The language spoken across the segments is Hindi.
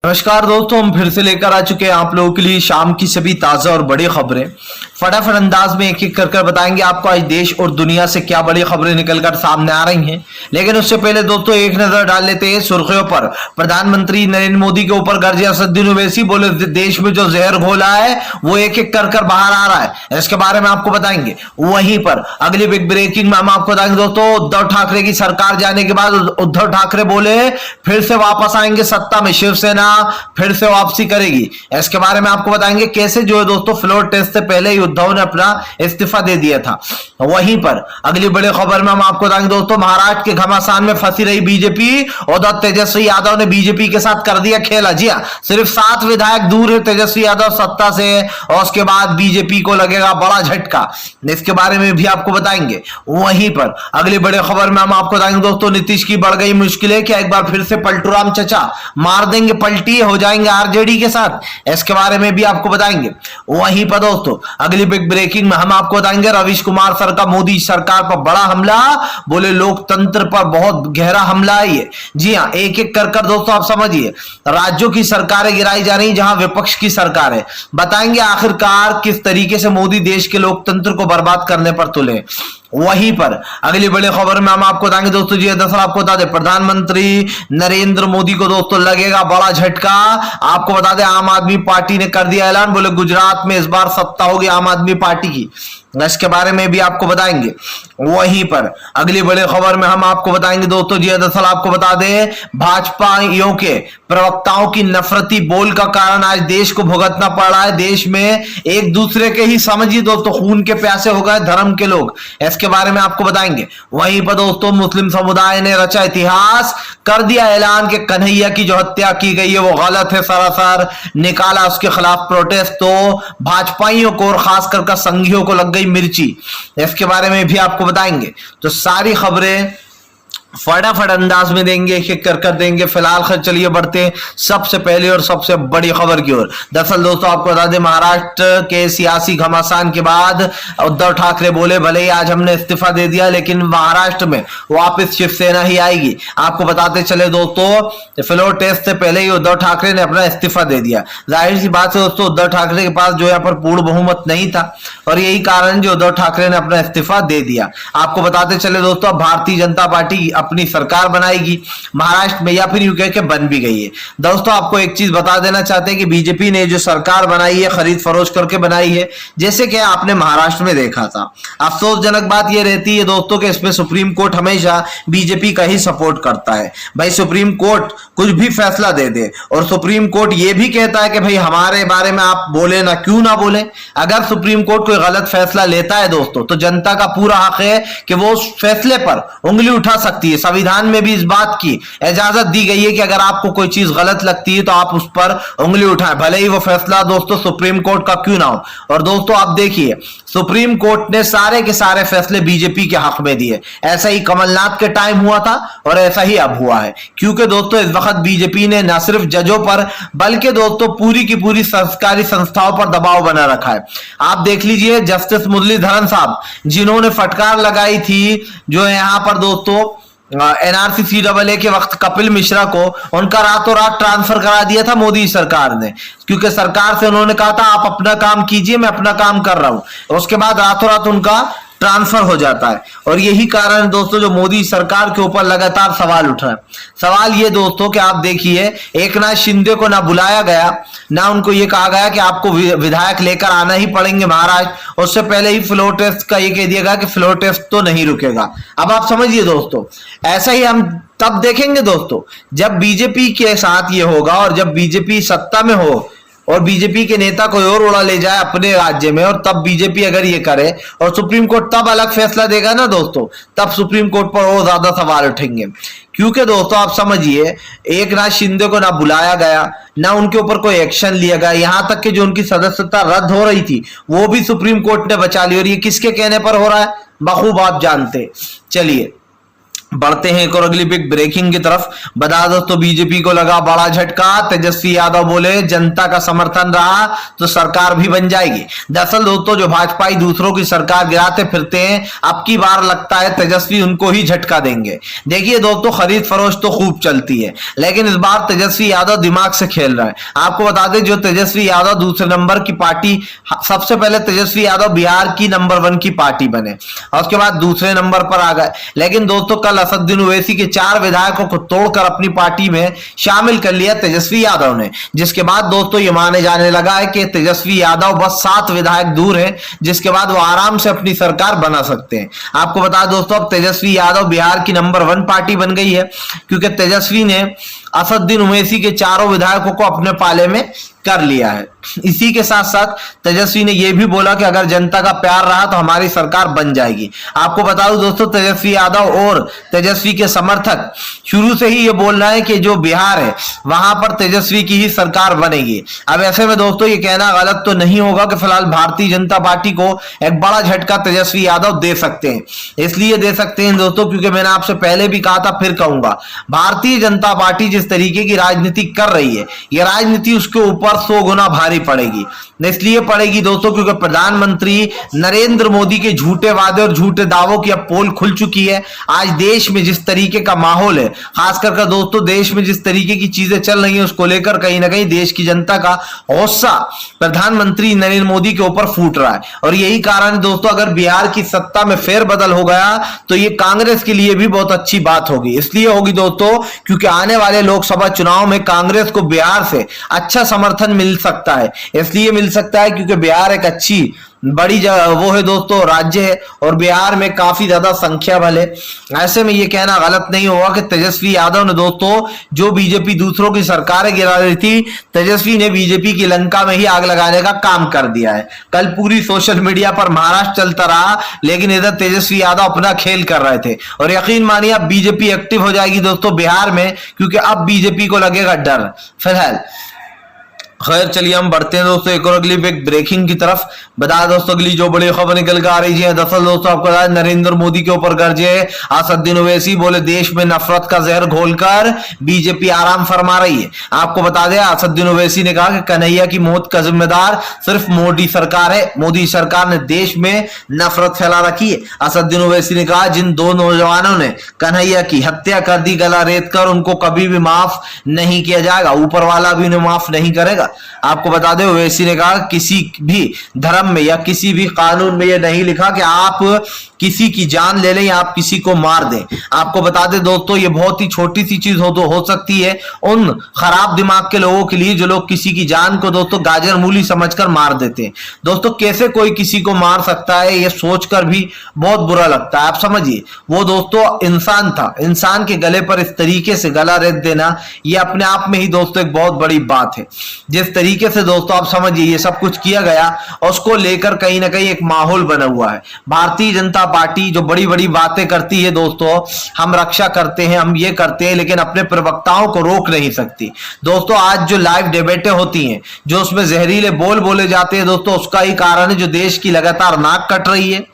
नमस्कार दोस्तों, हम फिर से लेकर आ चुके हैं आप लोगों के लिए शाम की सभी ताजा और बड़ी खबरें। फटाफट अंदाज में एक एक कर बताएंगे आपको आज देश और दुनिया से क्या बड़ी खबरें निकलकर सामने आ रही हैं। लेकिन उससे पहले दोस्तों एक नजर डाल लेते हैं सुर्खियों पर। प्रधानमंत्री नरेंद्र मोदी के ऊपर गर्जे असदुद्दीन ओवैसी, बोले देश में जो जहर घोला है वो एक एक कर बाहर आ रहा है। इसके बारे में आपको बताएंगे। वहीं पर अगली बिग ब्रेकिंग में हम आपको बताएंगे दोस्तों, उद्धव ठाकरे की सरकार जाने के बाद उद्धव ठाकरे बोले फिर से वापस आएंगे सत्ता में, शिवसेना फिर से वापसी करेगी। इसके बारे में आपको बताएंगे कैसे जो है दोस्तों फ्लोर टेस्ट से पहले ही उद्धव ने अपना इस्तीफा दे दिया था। वहीं पर अगली बड़ी खबर में हम आपको बताएंगे दोस्तों, महाराष्ट्र के घमासान में फंसी रही बीजेपी, उधर तेजस्वी यादव ने बीजेपी के साथ कर दिया खेला। जी हां, सिर्फ 7 विधायक दूर है तेजस्वी यादव सत्ता से, और उसके बाद बीजेपी को लगेगा बड़ा झटका। इसके बारे में भी आपको बताएंगे। वहीं पर अगली बड़ी खबर में हम आपको बताएंगे दोस्तों, नीतीश की बढ़ गई मुश्किलें, क्या एक बार फिर से पलटूराम चचा मार देंगे पलटी, हो जाएंगे आरजेडी के साथ। इसके बारे में भी आपको बताएंगे। वहीं पर दोस्तों अगली बिग ब्रेकिंग में हम आपको बताएंगे, रवीश कुमार सर का मोदी सरकार पर बड़ा हमला, बोले लोकतंत्र पर बहुत गहरा हमला है ये। जी हां, एक एक कर दोस्तों आप समझिए। राज्यों की सरकारें गिराई जा रही जहां विपक्ष की सरकार है। बताएंगे आखिरकार किस तरीके से मोदी देश के लोकतंत्र को बर्बाद करने पर तुले। वहीं पर अगली बड़ी खबर में हम आपको बताएंगे दोस्तों, जी दरअसल आपको बता दें प्रधानमंत्री नरेंद्र मोदी को दोस्तों लगेगा बड़ा झटका। आपको बता दें आम आदमी पार्टी ने कर दिया ऐलान, बोले गुजरात में इस बार सत्ता होगी आम आदमी पार्टी की। इसके बारे में भी आपको बताएंगे। वहीं पर अगली बड़ी खबर में हम आपको बताएंगे दोस्तों, जी दरअसल आपको बता दें भाजपाइयों के प्रवक्ताओं की नफरती बोल का कारण आज देश को भुगतना पड़ रहा है। देश में एक दूसरे के ही समझिए दोस्तों खून के प्यासे हो गए धर्म के लोग। इसके बारे में आपको बताएंगे। वहीं पर दोस्तों मुस्लिम समुदाय ने रचा इतिहास, कर दिया ऐलान कि कन्हैया की जो हत्या की गई है वो गलत है सरासर, निकाला उसके खिलाफ प्रोटेस्ट। तो भाजपाइयों को और खासकर संघियों को लग गई मिर्ची। इसके बारे में भी आपको बताएंगे। तो सारी खबरें फटाफट अंदाज में देंगे, एक एक कर देंगे। फिलहाल चलिए बढ़ते हैं सबसे पहले और सबसे बड़ी खबर की ओर। दरअसल दोस्तों आपको बता दें, महाराष्ट्र के सियासी घमासान के बाद उद्धव ठाकरे बोले भले ही आज हमने इस्तीफा दे दिया लेकिन महाराष्ट्र में वापस शिवसेना ही आएगी। आपको बताते चले दोस्तों, फ्लोर टेस्ट से पहले ही उद्धव ठाकरे ने अपना इस्तीफा दे दिया। जाहिर सी बात है दोस्तों, उद्धव ठाकरे के पास जो यहाँ पर पूर्ण बहुमत नहीं था और यही कारण जो उद्धव ठाकरे ने अपना इस्तीफा दे दिया। आपको बताते चले दोस्तों, भारतीय जनता पार्टी अपनी सरकार बनाएगी महाराष्ट्र में, या फिर यूं कह के बन भी गई है। दोस्तों आपको एक चीज बता देना चाहते हैं कि बीजेपी ने जो सरकार बनाई है खरीद फरोख्त करके बनाई है, जैसे कि आपने महाराष्ट्र में देखा था। अफसोसजनक बात यह रहती है दोस्तों कि इसमें सुप्रीम कोर्ट हमेशा बीजेपी का ही सपोर्ट करता है। भाई सुप्रीम कोर्ट कुछ भी फैसला दे दे और सुप्रीम कोर्ट यह भी कहता है कि भाई हमारे बारे में आप बोले ना, क्यों ना बोले। अगर सुप्रीम कोर्ट कोई गलत फैसला लेता है दोस्तों तो जनता का पूरा हक है कि वो उस फैसले पर उंगली उठा सकती है। संविधान में भी इस बात की इजाजत दी गई है कि अगर आपको कोई चीज गलत लगती है तो आप उस पर उंगली उठाएं, भले ही वो फैसला दोस्तों सुप्रीम कोर्ट का क्यों ना हो। और दोस्तों आप देखिए, सुप्रीम कोर्ट ने सारे के सारे फैसले बीजेपी के हक में दिए। ऐसा ही कमलनाथ के टाइम हुआ था और ऐसा ही अब हुआ है, क्योंकि दोस्तों इस वक्त बीजेपी ने न सिर्फ जजों पर बल्कि दोस्तों पूरी की पूरी सरकारी संस्थाओं पर दबाव बना रखा है। आप देख लीजिए जस्टिस मुरलीधरन साहब जिन्होंने फटकार लगाई थी जो यहां पर दोस्तों एनआरसी CAA के वक्त कपिल मिश्रा को, उनका रातों रात ट्रांसफर करा दिया था मोदी सरकार ने, क्योंकि सरकार से उन्होंने कहा था आप अपना काम कीजिए मैं अपना काम कर रहा हूं। उसके बाद रातों रात उनका ट्रांसफर हो जाता है। और यही कारण है दोस्तों जो मोदी सरकार के ऊपर लगातार सवाल उठ रहा है। सवाल ये दोस्तों कि आप देखिए, एकनाथ शिंदे को ना बुलाया गया, ना उनको ये कहा गया कि आपको विधायक लेकर आना ही पड़ेंगे महाराष्ट्र। उससे पहले ही फ्लोर टेस्ट का ये कह दिया गया कि फ्लोर टेस्ट तो नहीं रुकेगा। अब आप समझिए दोस्तों, ऐसा ही हम तब देखेंगे दोस्तों जब बीजेपी के साथ ये होगा और जब बीजेपी सत्ता में हो और बीजेपी के नेता कोई और उड़ा ले जाए अपने राज्य में, और तब बीजेपी अगर ये करे और सुप्रीम कोर्ट तब अलग फैसला देगा ना दोस्तों, तब सुप्रीम कोर्ट पर और ज्यादा सवाल उठेंगे। क्योंकि दोस्तों आप समझिए, एकनाथ शिंदे को ना बुलाया गया, ना उनके ऊपर कोई एक्शन लिया गया, यहां तक कि जो उनकी सदस्यता रद्द हो रही थी वो भी सुप्रीम कोर्ट ने बचा ली। और ये किसके कहने पर हो रहा है बखूब आप जानते। चलिए बढ़ते हैं एक और अगली बिग ब्रेकिंग की तरफ। बता दो तो बीजेपी को लगा बड़ा झटका, तेजस्वी यादव बोले जनता का समर्थन रहा तो सरकार भी बन जाएगी। दरअसल दोस्तों जो भाजपाई दूसरों की सरकार गिराते फिरते हैं, अब की बार लगता है तेजस्वी उनको ही झटका देंगे। देखिए दोस्तों खरीद फरोख्त तो खूब चलती है, लेकिन इस बार तेजस्वी यादव दिमाग से खेल रहा है। आपको बता दें जो तेजस्वी यादव दूसरे नंबर की पार्टी, सबसे पहले तेजस्वी यादव बिहार की नंबर 1 की पार्टी बने और उसके बाद दूसरे नंबर पर आ गए, लेकिन दोस्तों कल असदुद्दीन ओवैसी के 4 विधायकों को तोड़कर अपनी पार्टी में शामिल कर लिया तेजस्वी यादव ने, जिसके बाद दोस्तों ये माने जाने लगा है कि तेजस्वी यादव बस 7 विधायक दूर है, जिसके बाद वो आराम से अपनी सरकार बना सकते हैं। आपको बता दोस्तों अब तेजस्वी यादव बिहार की नंबर 1 पार्टी बन गई है, क्योंकि तेजस्वी ने असदुद्दीन ओवैसी के 4 विधायकों को अपने पाले में कर लिया है। इसी के साथ साथ तेजस्वी ने यह भी बोला कि अगर जनता का प्यार रहा तो हमारी सरकार बन जाएगी। आपको बता दूं दोस्तों तेजस्वी यादव और तेजस्वी के समर्थक शुरू से ही ये बोल रहे हैं कि जो बिहार है वहां पर तेजस्वी की ही सरकार बनेगी। अब ऐसे में दोस्तों ये कहना गलत तो नहीं होगा कि फिलहाल भारतीय जनता पार्टी को एक बड़ा झटका तेजस्वी यादव दे सकते हैं। इसलिए दे सकते हैं दोस्तों क्योंकि मैंने आपसे पहले भी कहा था, फिर कहूंगा, भारतीय जनता पार्टी जिस तरीके की राजनीति कर रही है, यह राजनीति उसके ऊपर 100 गुना भारी पड़ेगी। इसलिए पड़ेगी दोस्तों क्योंकि प्रधानमंत्री नरेंद्र मोदी के झूठे वादे और झूठे दावों की अब पोल खुल चुकी है। आज देश में जिस तरीके का माहौल है, खासकर दोस्तों देश में जिस तरीके की चीजें चल रही हैं, उसको लेकर कहीं ना कहीं देश की जनता का गुस्सा प्रधानमंत्री नरेंद्र मोदी के ऊपर फूट रहा है। और यही कारण है दोस्तों अगर बिहार की सत्ता में फेरबदल हो गया तो ये कांग्रेस के लिए भी बहुत अच्छी बात होगी। इसलिए होगी दोस्तों क्योंकि आने वाले लोकसभा चुनाव में कांग्रेस को बिहार से अच्छा समर्थन मिल सकता है। इसलिए मिल सकता है क्योंकि बिहार एक अच्छी बड़ी वो है दोस्तों राज्य है और बिहार में काफी ज्यादा संख्या बल है। ऐसे में ये कहना गलत नहीं होगा कि तेजस्वी यादव ने दोस्तों जो बीजेपी दूसरों की सरकारें गिरा रही थी, तेजस्वी ने बीजेपी की लंका में ही आग लगाने का काम कर दिया है। कल पूरी सोशल मीडिया पर महाराष्ट्र चलता रहा, लेकिन इधर तेजस्वी यादव अपना खेल कर रहे थे और यकीन मानिए अब बीजेपी एक्टिव हो जाएगी दोस्तों बिहार में, क्योंकि अब बीजेपी को लगेगा डर। फिलहाल खैर चलिए हम बढ़ते हैं दोस्तों एक और अगली बिग ब्रेकिंग की तरफ। बता दोस्तों अगली जो बड़ी खबर निकल कर आ रही है, दरअसल दोस्तों आपको बता नरेंद्र मोदी के ऊपर गरजे असदुद्दीन ओवैसी, बोले देश में नफरत का जहर घोलकर बीजेपी आराम फरमा रही है। आपको बता दें असदुद्दीन ओवैसी ने कहा कि कन्हैया की मौत का जिम्मेदार सिर्फ मोदी सरकार है, मोदी सरकार ने देश में नफरत फैला रखी है। असदुद्दीन ओवैसी ने कहा जिन 2 नौजवानों ने कन्हैया की हत्या कर दी, गला रेत कर, उनको कभी भी माफ नहीं किया जाएगा, ऊपर वाला भी उन्हें माफ नहीं करेगा। आपको बता दें ओवैसी ने कहा किसी भी धर्म में या किसी भी कानून में यह नहीं लिखा कि आप किसी की जान ले लें या आप किसी को मार दें। आपको बता दें दोस्तों ये बहुत ही छोटी सी चीज हो सकती है उन खराब दिमाग के लोगों के लिए जो लोग किसी की जान को दोस्तों गाजर मूली समझकर मार देते हैं। दोस्तों कैसे कोई किसी को मार सकता है ये सोचकर भी बहुत बुरा लगता है। आप समझिए वो दोस्तों इंसान था, इंसान के गले पर इस तरीके से गला रेत देना ये अपने आप में ही दोस्तों एक बहुत बड़ी बात है। जिस तरीके से दोस्तों आप समझिए ये सब कुछ किया गया और उसको लेकर कहीं ना कहीं एक माहौल बना हुआ है। भारतीय जनता पार्टी जो बड़ी बड़ी बातें करती है दोस्तों, हम रक्षा करते हैं, हम ये करते हैं, लेकिन अपने प्रवक्ताओं को रोक नहीं सकती। दोस्तों आज जो लाइव डिबेटें होती हैं, जो उसमें जहरीले बोल बोले जाते हैं दोस्तों, उसका ही कारण है जो देश की लगातार नाक कट रही है,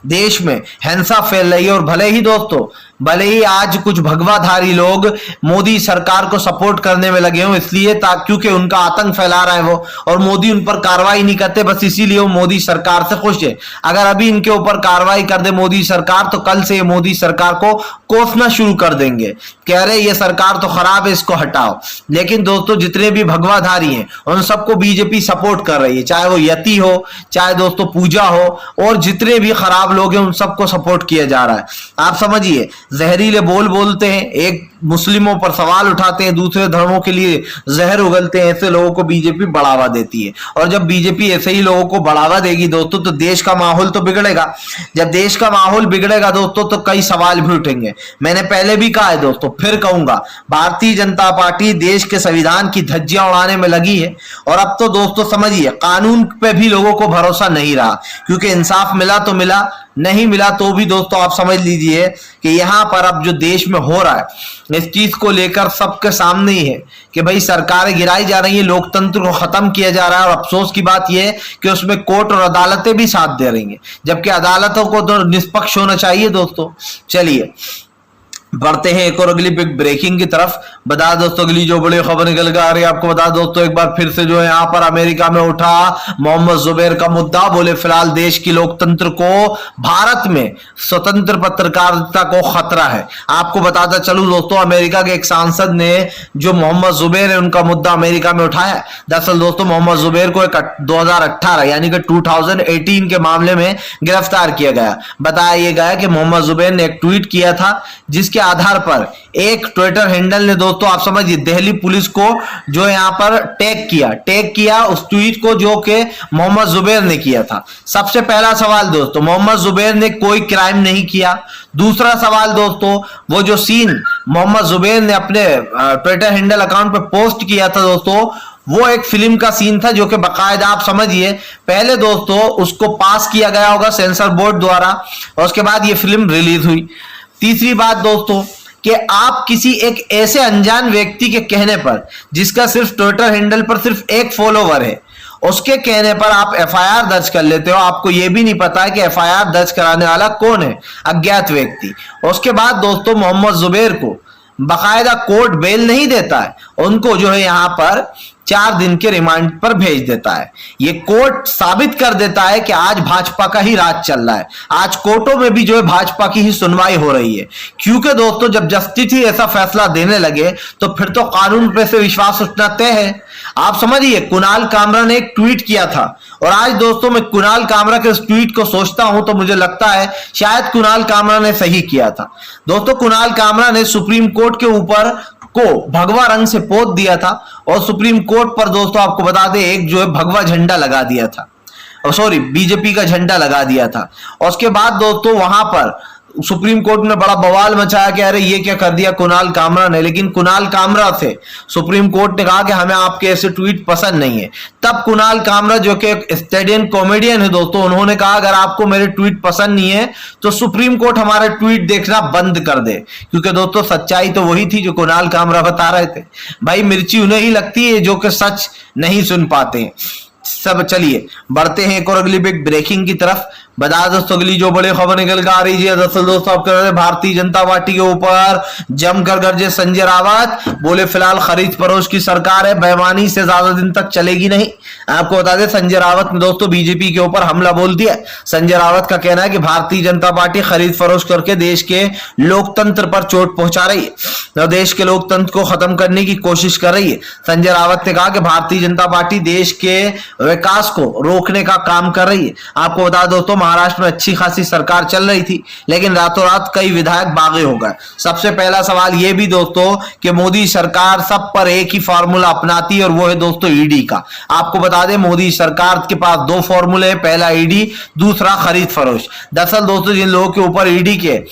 देश में हिंसा फैल रही है। और भले ही आज कुछ भगवाधारी लोग मोदी सरकार को सपोर्ट करने में लगे हों, इसलिए क्योंकि उनका आतंक फैला रहा है वो, और मोदी उन पर कार्रवाई नहीं करते, बस इसीलिए वो मोदी सरकार से खुश है। अगर अभी इनके ऊपर कार्रवाई कर दे मोदी सरकार तो कल से ये मोदी सरकार को कोसना शुरू कर देंगे, कह रहे ये सरकार तो खराब है, इसको हटाओ। लेकिन दोस्तों जितने भी भगवाधारी हैं उन सबको बीजेपी सपोर्ट कर रही है, चाहे वो यति हो, चाहे दोस्तों पूजा हो, और जितने भी खराब लोग हैं उन सबको सपोर्ट किया जा रहा है। आप समझिए जहरीले बोल बोलते हैं, एक मुस्लिमों पर सवाल उठाते हैं, दूसरे धर्मों के लिए जहर उगलते हैं, ऐसे लोगों को बीजेपी बढ़ावा देती है। और जब बीजेपी ऐसे ही लोगों को बढ़ावा देगी दोस्तों तो देश का माहौल तो बिगड़ेगा। जब देश का माहौल बिगड़ेगा दोस्तों तो कई सवाल भी उठेंगे। मैंने पहले भी कहा है दोस्तों, फिर कहूंगा, भारतीय जनता पार्टी देश के संविधान की धज्जियां उड़ाने में लगी है। और अब तो दोस्तों समझिए कानून पे भी लोगों को भरोसा नहीं रहा, क्योंकि इंसाफ मिला तो मिला, नहीं मिला तो भी दोस्तों आप समझ लीजिए कि यहां पर अब जो देश में हो रहा है इस चीज को लेकर सबके सामने ही है कि भाई सरकारें गिराई जा रही है, लोकतंत्र को खत्म किया जा रहा है। और अफसोस की बात यह है कि उसमें कोर्ट और अदालतें भी साथ दे रही हैं, जबकि अदालतों को तो निष्पक्ष होना चाहिए दोस्तों। चलिए बढ़ते हैं एक और अगली बिग ब्रेकिंग की तरफ। बता दोस्तों अगली जो बड़ी खबर निकल कर आ रही है आपको बता दोस्तों, एक बार फिर से जो है यहाँ पर अमेरिका में उठा मोहम्मद जुबैर का मुद्दा। बोले फिलहाल देश की लोकतंत्र को, भारत में स्वतंत्र पत्रकारिता को खतरा है। आपको बताता चलूं दोस्तों, अमेरिका के एक सांसद ने जो मोहम्मद जुबैर है उनका मुद्दा अमेरिका में उठाया। दरअसल दोस्तों मोहम्मद जुबैर को 2018 यानी कि 2018 के मामले में गिरफ्तार किया गया। बताया यह गया कि मोहम्मद जुबैर ने एक ट्वीट किया था जिसके आधार पर एक ट्विटर हैंडल ने दोस्तों आप समझिए दिल्ली पुलिस को जो यहां पर टैग किया उस ट्वीट को जो कि मोहम्मद जुबैर ने किया था। सबसे पहला सवाल दोस्तों, मोहम्मद जुबैर ने कोई क्राइम नहीं किया। दूसरा सवाल दोस्तों, वो जो सीन मोहम्मद जुबैर ने अपने ट्विटर हैंडल अकाउंट पे पोस्ट किया था दोस्तों, वो एक फिल्म का सीन था जो कि बकायदा आप समझिए पहले दोस्तों उसको पास किया गया होगा सेंसर बोर्ड द्वारा और उसके बाद ये फिल्म रिलीज हुई। तीसरी बात दोस्तों कि आप किसी एक ऐसे अनजान व्यक्ति के कहने पर जिसका सिर्फ ट्विटर हैंडल पर सिर्फ एक फॉलोवर है, उसके कहने पर आप एफआईआर दर्ज कर लेते हो। आपको यह भी नहीं पता है कि एफआईआर दर्ज कराने वाला कौन है, अज्ञात व्यक्ति। उसके बाद दोस्तों मोहम्मद जुबैर को बकायदा कोर्ट बेल नहीं देता है, उनको जो है यहां पर 4 दिन के रिमांड पर भेज देता है। ये कोर्ट साबित कर देता है कि आज भाजपा का ही राज चल रहा है। आज कोर्टों में भी जो है भाजपा की ही सुनवाई हो रही है, क्योंकि दोस्तों जब जस्टिस ही ऐसा फैसला देने लगे तो फिर तो कानून पे से विश्वास उठना तय है। आप समझिए कुणाल कामरा ने एक ट्वीट किया था और आज दोस्तों मैं कुणाल कामरा के उस ट्वीट को सोचता हूं तो मुझे लगता है शायद कुणाल कामरा ने सही किया था। दोस्तों कुणाल कामरा ने सुप्रीम कोर्ट के ऊपर को भगवा रंग से पोत दिया था और सुप्रीम कोर्ट पर दोस्तों आपको बता दें एक जो है भगवा झंडा लगा दिया था, सॉरी बीजेपी का झंडा लगा दिया था। और उसके बाद दोस्तों वहां पर सुप्रीम कोर्ट ने बड़ा बवाल मचाया कि अरे ये क्या कर दिया कुणाल कामरा ने। लेकिन कुणाल कामरा से सुप्रीम कोर्ट ने कहा कि हमें आपके ऐसे ट्वीट पसंद नहीं है। तब कुणाल कामरा जो कि एक स्टैंड कॉमेडियन है दोस्तों, उन्होंने कहा अगर आपको मेरे ट्वीट पसंद नहीं है तो सुप्रीम कोर्ट हमारे ट्वीट देखना बंद कर दे। क्योंकि दोस्तों सच्चाई तो वही थी जो कुणाल कामरा बता रहे थे। भाई मिर्ची उन्हें ही लगती है जो कि सच नहीं सुन पाते। सब चलिए बढ़ते हैं एक और अगली बिग ब्रेकिंग की तरफ। बता दोस्तों अगली जो बड़ी खबर निकल कर आ रही है दरअसल दोस्तों आप कर रहे हैं भारतीय जनता पार्टी के ऊपर जमकर गरजे संजय रावत। बोले फिलहाल खरीद फरोश की सरकार है, बेईमानी से ज्यादा दिन तक चलेगी नहीं। आपको बता दें संजय रावत ने दोस्तों बीजेपी के ऊपर हमला बोल दिया। संजय रावत का कहना है कि भारतीय जनता पार्टी खरीद फरोश करके देश के लोकतंत्र पर चोट पहुंचा रही है और देश के लोकतंत्र को खत्म करने की कोशिश कर रही है। संजय रावत ने कहा कि भारतीय जनता पार्टी देश के विकास को रोकने का काम कर रही है। आपको बता दोस्तों महाराष्ट्र में अच्छी खासी सरकार चल रही थी लेकिन रातों रात कई विधायक बागे हो गए। सबसे पहला सवाल यह भी दोस्तों कि मोदी सरकार सब पर एक ही फार्मूला अपनाती है और वो है दोस्तों ईडी का। आपको बता दें मोदी सरकार के पास 2 फॉर्मूले हैं, पहला ईडी, दूसरा खरीद फरोश। दरअसल दोस्तों जिन लोगों के ऊपर ईडी के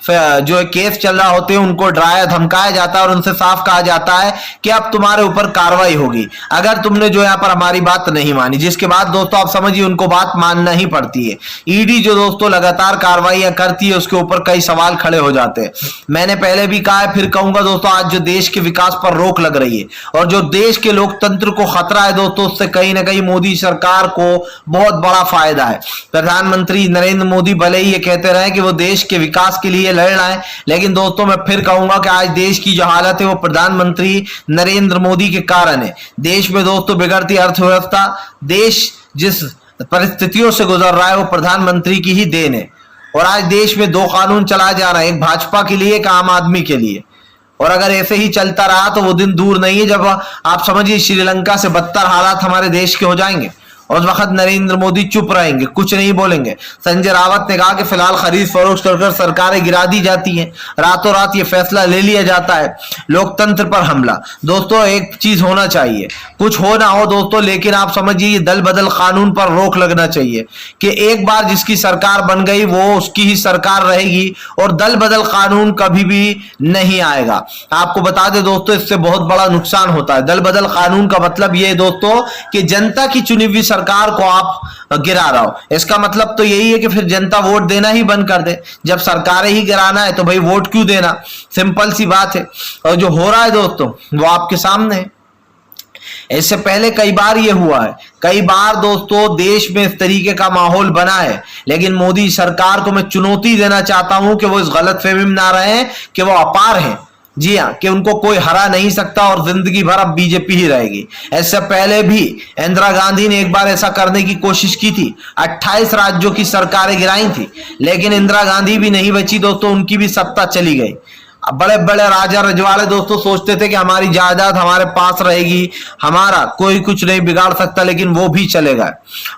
जो केस चल रहा होते हैं उनको डराया धमकाया जाता है और उनसे साफ कहा जाता है कि अब तुम्हारे ऊपर कार्रवाई होगी अगर तुमने जो यहाँ पर हमारी बात नहीं मानी। जिसके बाद दोस्तों आप समझिए उनको बात मानना ही पड़ती है। ईडी जो दोस्तों लगातार कार्रवाइयां करती है उसके ऊपर कई सवाल खड़े हो जाते हैं। मैंने पहले भी कहा है फिर कहूंगा दोस्तों, आज जो देश के विकास पर रोक लग रही है और जो देश के लोकतंत्र को खतरा है दोस्तों, उससे कहीं ना कहीं मोदी सरकार को बहुत बड़ा फायदा है। प्रधानमंत्री नरेंद्र मोदी भले ही ये कहते रहे कि वो देश के विकास के लिए लड़ रहा है, लेकिन दोस्तों मैं फिर कहूंगा कि आज देश की जो हालत है वो प्रधानमंत्री नरेंद्र मोदी के कारण है। देश में दोस्तों बिगड़ती अर्थव्यवस्था, देश जिस परिस्थितियों से गुजर रहा है वो प्रधानमंत्री की ही देन है। और आज देश में 2 कानून चलाए जा रहे हैं, एक भाजपा के लिए एक आम आदमी के लिए। और अगर ऐसे ही चलता रहा तो वो दिन दूर नहीं है जब आप समझिए श्रीलंका से बदतर हालात हमारे देश के हो जाएंगे और उस वक्त नरेंद्र मोदी चुप रहेंगे, कुछ नहीं बोलेंगे। संजय रावत ने कहा कि फिलहाल खरीद फरोख्त कर सरकारें गिरा दी जाती हैं, रातों रात ये फैसला ले लिया जाता है, लोकतंत्र पर हमला। दोस्तों एक चीज होना चाहिए, कुछ हो ना हो दोस्तों, लेकिन आप समझिए ये दल बदल कानून पर रोक लगना चाहिए कि एक बार जिसकी सरकार बन गई वो उसकी ही सरकार रहेगी और दल बदल कानून कभी भी नहीं आएगा। आपको बता दें दोस्तों इससे बहुत बड़ा नुकसान होता है। दल बदल कानून का मतलब ये है दोस्तों कि जनता की चुनी हुई सरकार को आप गिरा रहा हो। इसका मतलब तो यही है कि फिर जनता वोट देना ही बंद कर दे। जब सरकारें ही गिराना है तो भाई वोट क्यों देना, सिंपल सी बात है। और जो हो रहा है दोस्तों वो आपके सामने है। इससे पहले कई बार ये हुआ है, कई बार दोस्तों देश में इस तरीके का माहौल बना है। लेकिन मोदी सरकार को मैं चुनौती देना चाहता हूं कि वो इस गलतफहमी में ना रहे कि वो अपार है, जी हाँ, कि उनको कोई हरा नहीं सकता और जिंदगी भर अब बीजेपी ही रहेगी। इससे पहले भी इंदिरा गांधी ने एक बार ऐसा करने की कोशिश की थी, 28 राज्यों की सरकारें गिराई थी, लेकिन इंदिरा गांधी भी नहीं बची दोस्तों, उनकी भी सत्ता चली गई। बड़े बड़े राजा रजवाड़े दोस्तों सोचते थे कि हमारी जायदाद हमारे पास रहेगी, हमारा कोई कुछ नहीं बिगाड़ सकता, लेकिन वो भी चले गए।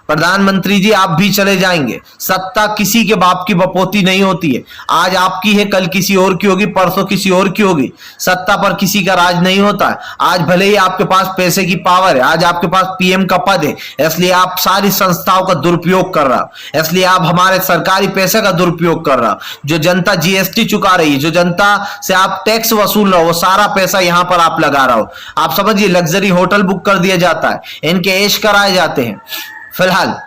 प्रधानमंत्री जी आप भी चले जाएंगे, सत्ता किसी के बाप की बपोती नहीं होती है। आज आपकी है, कल किसी और की होगी, परसों किसी और की होगी। सत्ता पर किसी का राज नहीं होता है। आज भले ही आपके पास पैसे की पावर है, आज आपके पास पीएम का पद है, इसलिए आप सारी संस्थाओं का दुरुपयोग कर रहा, इसलिए आप हमारे सरकारी पैसे का दुरुपयोग कर रहा। जो जनता जीएसटी चुका रही है, जो जनता से आप टैक्स वसूल रहे हो, वो सारा पैसा यहां पर आप लगा रहे हो। आप समझिए, लग्जरी होटल बुक कर दिया जाता है, इनके ऐश कराए जाते हैं। फिलहाल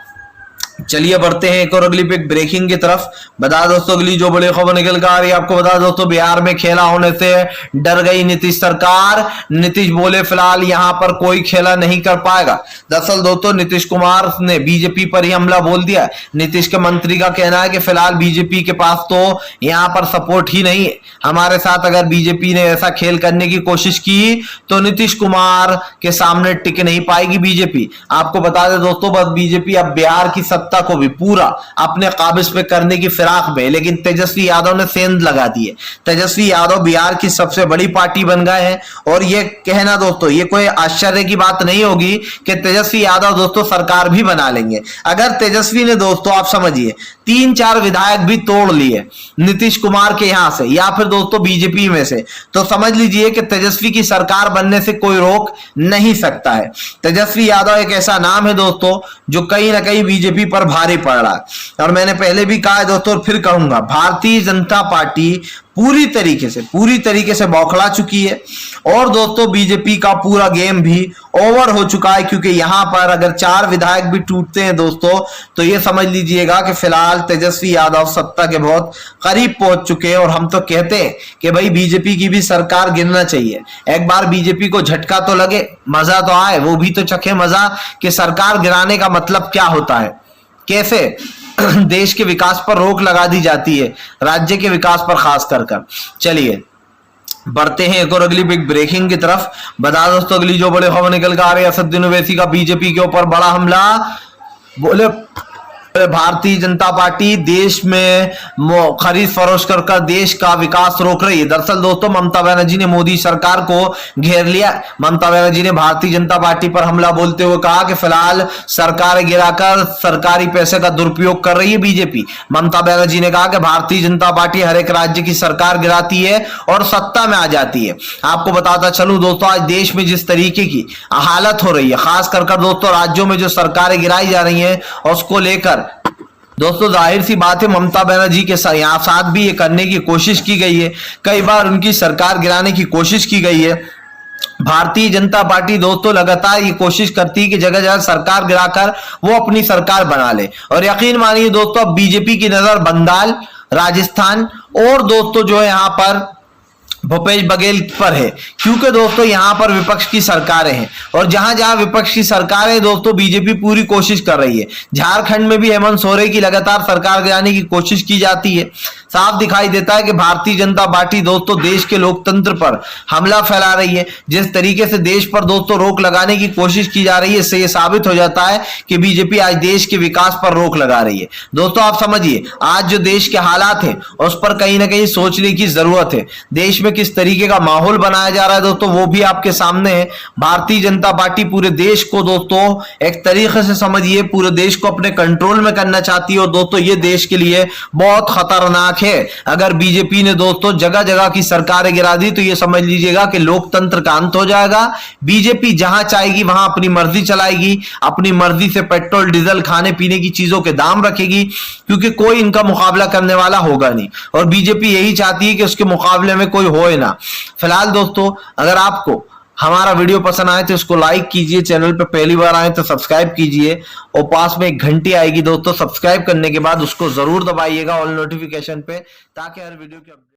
चलिए बढ़ते हैं एक और अगली पिक ब्रेकिंग की तरफ। बता दोस्तों अगली जो बड़ी खबर निकल कर आ रही है आपको बता दोस्तों, बिहार में खेला होने से डर गई नीतीश सरकार। नीतीश बोले फिलहाल यहां पर कोई खेला नहीं कर पाएगा। दरअसल दोस्तों नीतीश कुमार ने बीजेपी पर ही हमला बोल दिया। नीतीश के मंत्री का कहना है कि फिलहाल बीजेपी के पास तो यहां पर सपोर्ट ही नहीं है, हमारे साथ अगर बीजेपी ने ऐसा खेल करने की कोशिश की तो नीतीश कुमार के सामने टिक नहीं पाएगी बीजेपी। आपको बता दें दोस्तों, बस बीजेपी अब बिहार की सत्ता को भी पूरा अपने काबिज पे करने की फिराक में, लेकिन तेजस्वी यादव ने सेंध लगा दी है। तेजस्वी यादव बिहार की सबसे बड़ी पार्टी बन गए हैं और ये कहना दोस्तों, ये कोई आश्चर्य की बात नहीं होगी कि तेजस्वी यादव दोस्तों सरकार भी बना लेंगे। अगर तेजस्वी ने दोस्तों आप समझिए 3-4 विधायक भी तोड़ लिए नीतीश कुमार के यहां से या फिर दोस्तों बीजेपी में से, तो समझ लीजिए कि तेजस्वी की सरकार बनने से कोई रोक नहीं सकता है। तेजस्वी यादव एक ऐसा नाम है दोस्तों जो कहीं ना कहीं बीजेपी पर भारी पड़ रहा है। और मैंने पहले भी कहा है दोस्तों और फिर कहूंगा, भारतीय जनता पार्टी पूरी तरीके से बौखला चुकी है और दोस्तों बीजेपी का पूरा गेम भी ओवर हो चुका है, क्योंकि यहां पर अगर 4 विधायक भी टूटते हैं दोस्तों तो ये समझ लीजिएगा कि फिलहाल तेजस्वी यादव सत्ता के बहुत करीब पहुंच चुके हैं। और हम तो कहते हैं कि भाई बीजेपी की भी सरकार गिरना चाहिए, एक बार बीजेपी को झटका तो लगे, मजा तो आए, वो भी तो चखे मजा कि सरकार गिराने का मतलब क्या होता है, कैसे देश के विकास पर रोक लगा दी जाती है, राज्य के विकास पर खास कर। चलिए बढ़ते हैं एक और अगली बिग ब्रेकिंग की तरफ। बता दोस्तों अगली जो बड़ी खबर निकल कर आ रही है, असदुद्दीन ओवैसी का बीजेपी के ऊपर बड़ा हमला। बोले भारतीय जनता पार्टी देश में खरीद फरोख्त कर देश का विकास रोक रही है। दरअसल दोस्तों ममता बनर्जी ने मोदी सरकार को घेर लिया। ममता बनर्जी ने भारतीय जनता पार्टी पर हमला बोलते हुए कहा कि फिलहाल सरकार गिराकर सरकारी पैसे का दुरुपयोग कर रही है बीजेपी। ममता बनर्जी ने कहा कि भारतीय जनता पार्टी हर एक राज्य की सरकार गिराती है और सत्ता में आ जाती है। आपको बताता चलूं दोस्तों, आज देश में जिस तरीके की हालत हो रही है, खास कर दोस्तों राज्यों में जो सरकारें गिराई जा रही हैं, उसको लेकर दोस्तों जाहिर सी बात है ममता बनर्जी के साथ भी ये करने की कोशिश की गई है, कई बार उनकी सरकार गिराने की कोशिश की गई है। भारतीय जनता पार्टी दोस्तों लगातार ये कोशिश करती है कि जगह जगह सरकार गिराकर वो अपनी सरकार बना ले। और यकीन मानिए दोस्तों अब बीजेपी की नजर बंगाल, राजस्थान और दोस्तों जो है यहाँ पर भूपेश बघेल पर है, क्योंकि दोस्तों यहां पर विपक्ष की सरकारें हैं और जहां जहां विपक्ष की सरकारें दोस्तों बीजेपी पूरी कोशिश कर रही है। झारखंड में भी हेमंत सोरेन की लगातार सरकार गिराने की कोशिश की जाती है। साफ दिखाई देता है कि भारतीय जनता पार्टी दोस्तों देश के लोकतंत्र पर हमला फैला रही है। जिस तरीके से देश पर दोस्तों रोक लगाने की कोशिश की जा रही है, इससे यह साबित हो जाता है कि बीजेपी आज देश के विकास पर रोक लगा रही है। दोस्तों आप समझिए आज जो देश के हालात है उस पर कहीं ना कहीं सोचने की जरूरत है। देश में किस तरीके का माहौल बनाया जा रहा है दोस्तों वो भी आपके सामने है। भारतीय जनता पार्टी पूरे देश को दोस्तों एक तरीके से समझिए पूरे देश को अपने कंट्रोल में करना चाहती है और दोस्तों ये देश के लिए बहुत खतरनाक है। अगर बीजेपी ने दोस्तों जगह जगह की सरकारें गिरा दी तो ये समझ लीजिएगा कि लोकतंत्र का अंत हो जाएगा। बीजेपी जहां चाहेगी वहां अपनी मर्जी चलाएगी, अपनी मर्जी से पेट्रोल डीजल खाने पीने की चीजों के दाम रखेगी, क्योंकि कोई इनका मुकाबला करने वाला होगा नहीं और बीजेपी यही चाहती है कि उसके मुकाबले में कोई होए ना। फिलहाल दोस्तों अगर आपको हमारा वीडियो पसंद आए तो इसको लाइक कीजिए, चैनल पर पहली बार आए तो सब्सक्राइब कीजिए और पास में एक घंटी आएगी दोस्तों, सब्सक्राइब करने के बाद उसको जरूर दबाइएगा ऑल नोटिफिकेशन पे, ताकि हर वीडियो की